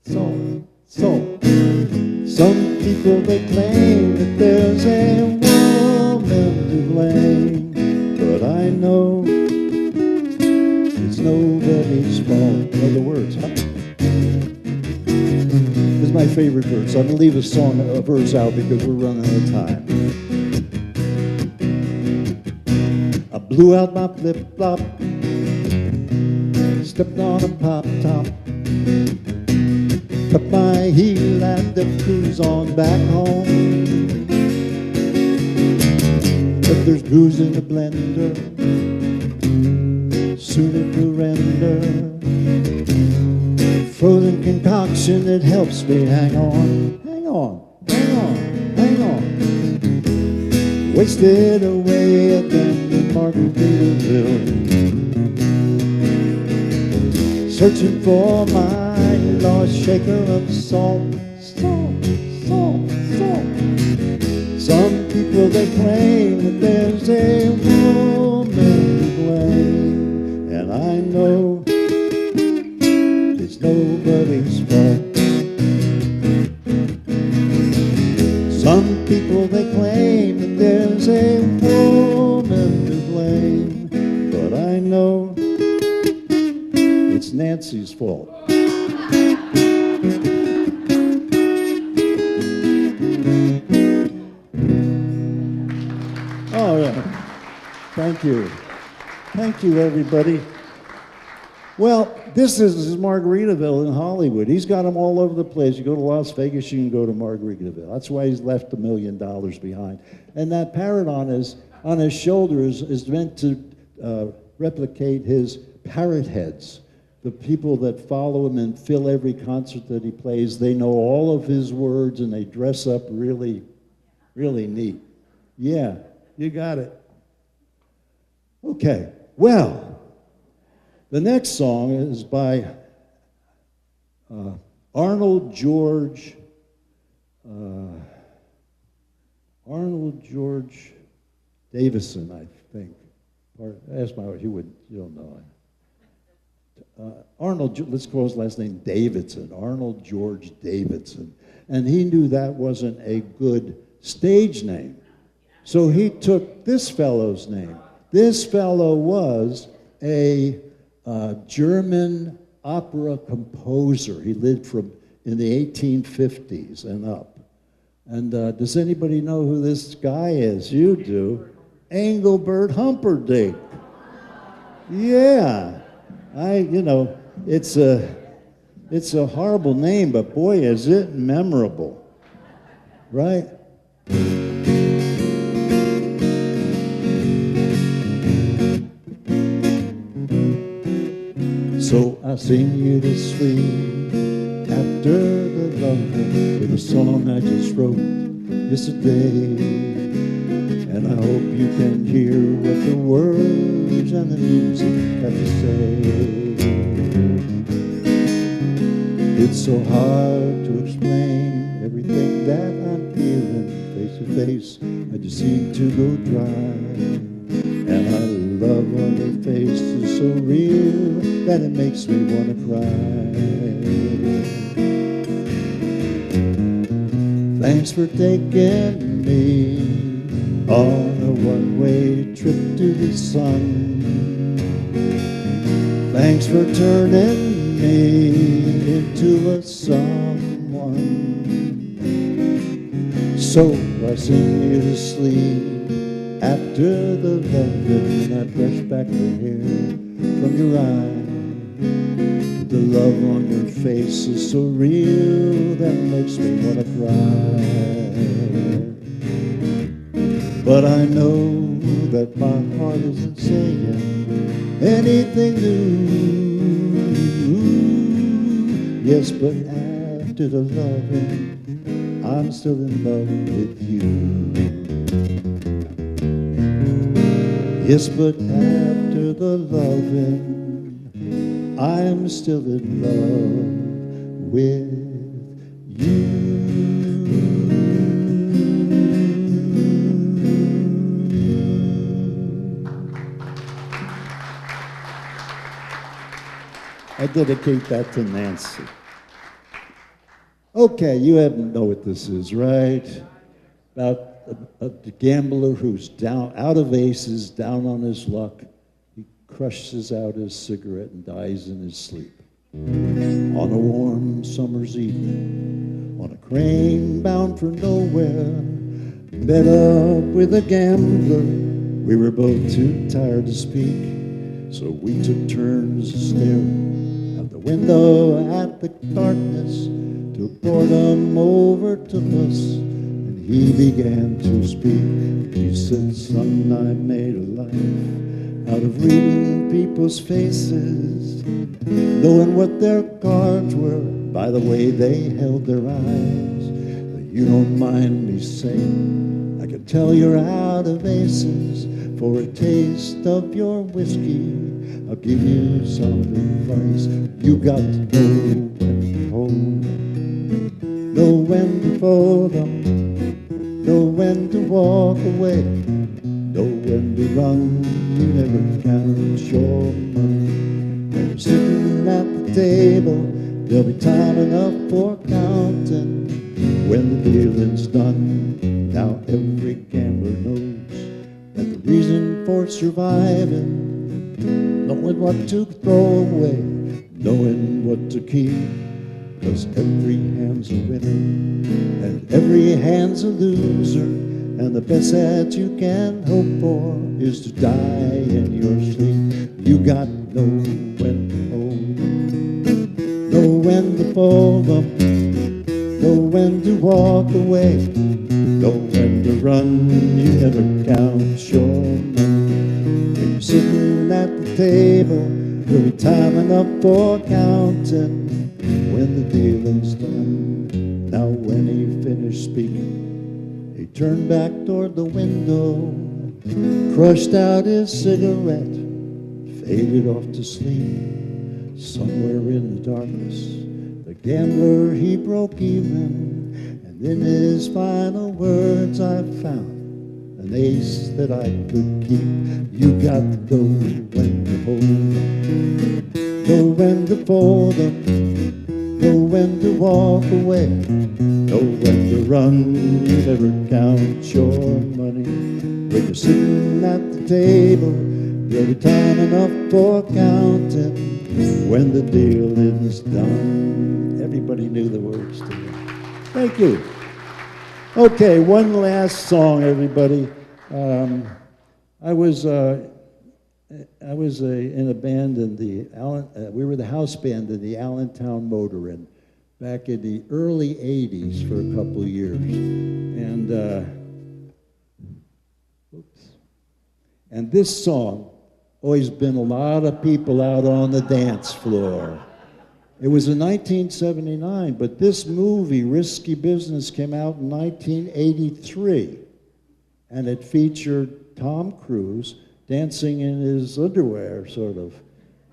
salt, salt. Some people they claim that there's a woman to blame, but I know it's nobody's fault. Know the words, huh? This is my favorite verse. I'm gonna leave a verse out because we're running out of time. I blew out my flip-flop, stepped on a pop-top, cut my heel and the cruise on back home. If there's booze in the blender, soon it will render. Frozen concoction that helps me hang on, hang on, hang on, hang on. Wasted away again in Margaritaville, searching for my lost shaker of salt, salt, salt, salt. Some people they claim that there's a woman to blame, and I know it's nobody's fault. Some people they claim that there's a woman to blame, but I know it's Nancy's fault. Oh, yeah. Thank you. Thank you, everybody. Well, this is Margaritaville in Hollywood. He's got them all over the place. You go to Las Vegas, you can go to Margaritaville. That's why he's left $1 million behind. And that parrot on his shoulder is meant to replicate his parrot heads. The people that follow him and fill every concert that he plays, they know all of his words and they dress up really, really neat. Yeah, you got it. Okay, well, the next song is by Arnold George Davison, I think. Ask my wife, you don't know. Arnold, let's call his last name Davidson, Arnold George Davidson. And he knew that wasn't a good stage name. So he took this fellow's name. This fellow was a German opera composer. He lived in the 1850s and up. And does anybody know who this guy is? You do. Engelbert Humperdinck. Yeah. It's a horrible name, but boy, is it memorable. Right? So I sing you to sleep after the loving with a song I just wrote yesterday. And I hope you can hear what the words and the music have to say. It's so hard to explain everything that I'm feeling face to face. I just seem to go dry. And I love on your face is so real that it makes me want to cry. Thanks for taking me on a one-way trip to the sun. Thanks for turning me into a someone. So I sing you to sleep after the loving, I brush back the hair from your eye. The love on your face is so real that makes me want to cry. But I know that my heart isn't saying anything new. Yes, but after the loving, I'm still in love with you. Yes, but after the loving, I'm still in love with you. I dedicate that to Nancy. Okay, you know what this is, right? About a gambler who's down, out of aces, down on his luck. He crushes out his cigarette and dies in his sleep. On a warm summer's evening, on a crane bound for nowhere, met up with a gambler. We were both too tired to speak, so we took turns staring out the window at the darkness till boredom overtook us and he began to speak. He said, son, I made a life out of reading people's faces, knowing what their cards were by the way they held their eyes. But you don't mind me saying, I can tell you're out of aces. For a taste of your whiskey, I'll give you some advice. You got to know when to hold them, know when to fold them, know when to walk away, know when to run. You never count your money. When you're sitting at the table, there'll be time enough for counting when the dealing's done. Now every gambler knows that the reason for surviving, knowing what to throw away, knowing what to keep, 'cause every hand's a winner and every hand's a loser, and the best that you can hope for is to die in your sleep. You got to know when to hold them, know when to fold them, know when to walk away, know when to run. You never count your money. When you're sitting at the table, there'll be time enough for counting when the dealing's done. Now when he finished speaking, he turned back toward the window, crushed out his cigarette, faded off to sleep. Somewhere in the darkness, the gambler, he broke even, and in his final words I found an ace that I could keep. You got to know when to hold them, know when to fold them, know when to walk away, know when to run. You never count your money. When you're sitting at the table, there'll be time enough for counting when the deal is done. Everybody knew the words to it. Thank you. Okay, one last song, everybody. I was in a band in the we were the house band in the Allentown Motor Inn back in the early '80s for a couple of years, and this song always been a lot of people out on the dance floor. It was in 1979, but this movie, Risky Business, came out in 1983, and it featured Tom Cruise dancing in his underwear, sort of,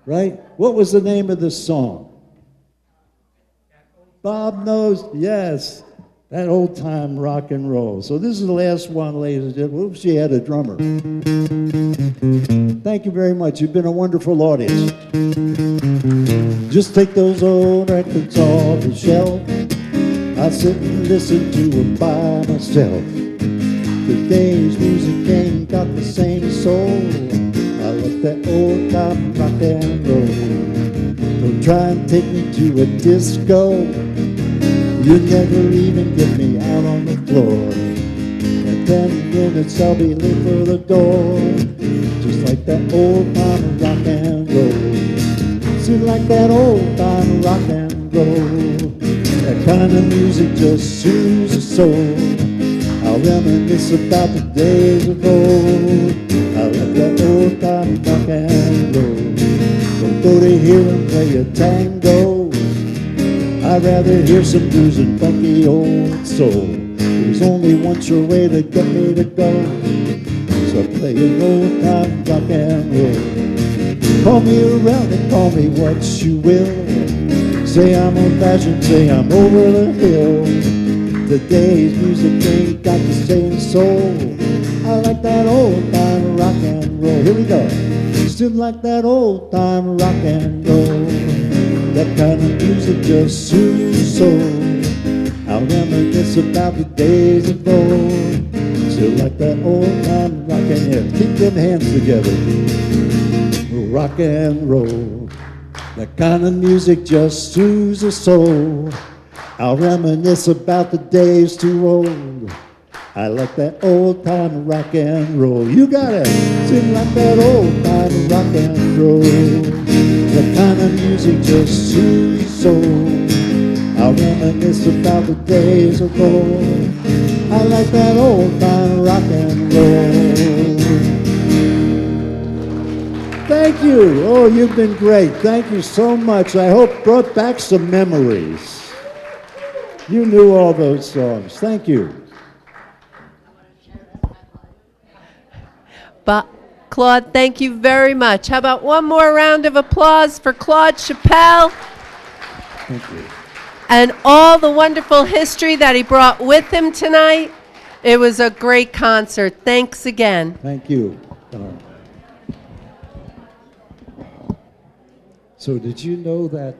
right? What was the name of the song? Bob knows, yes, that old-time rock and roll. So this is the last one, ladies and gentlemen. Oops, she had a drummer. Thank you very much. You've been a wonderful audience. Just take those old records off the shelf. I sit and listen to them by myself. Today's music ain't got the same soul. I like that old time rock and roll. Don't try and take me to a disco. You never even get me out on the floor. In 10 minutes I'll be late for the door. Just like that old time rock and roll. Seems like that old time rock and roll. That kind of music just soothes the soul. I'll reminisce about the days of old. I old time rock and roll. Don't go to hear him play a tango. I'd rather hear some blues and funky old soul. There's only one sure way to get me to go, so play an old time rock and roll. Call me around and call me what you will. Say I'm old fashioned, say I'm over the hill. Today's music ain't got the same soul. I like that old time rock and roll. Here we go. Still like that old time rock and roll. That kind of music just soothes the soul. I'll reminisce about the days of old. Still like that old time rock and roll. Keep them hands together. Rock and roll. That kind of music just soothes the soul. I'll reminisce about the days too old. I like that old time rock and roll. You got it. Sing like that old time rock and roll. That kind of music just soothes the soul. I'll reminisce about the days of old. I like that old time rock and roll. Thank you. Oh, you've been great. Thank you so much. I hope brought back some memories. You knew all those songs. Thank you. But Claude, thank you very much. How about one more round of applause for Claude Shappelle? Thank you. And all the wonderful history that he brought with him tonight. It was a great concert. Thanks again. Thank you. So did you know that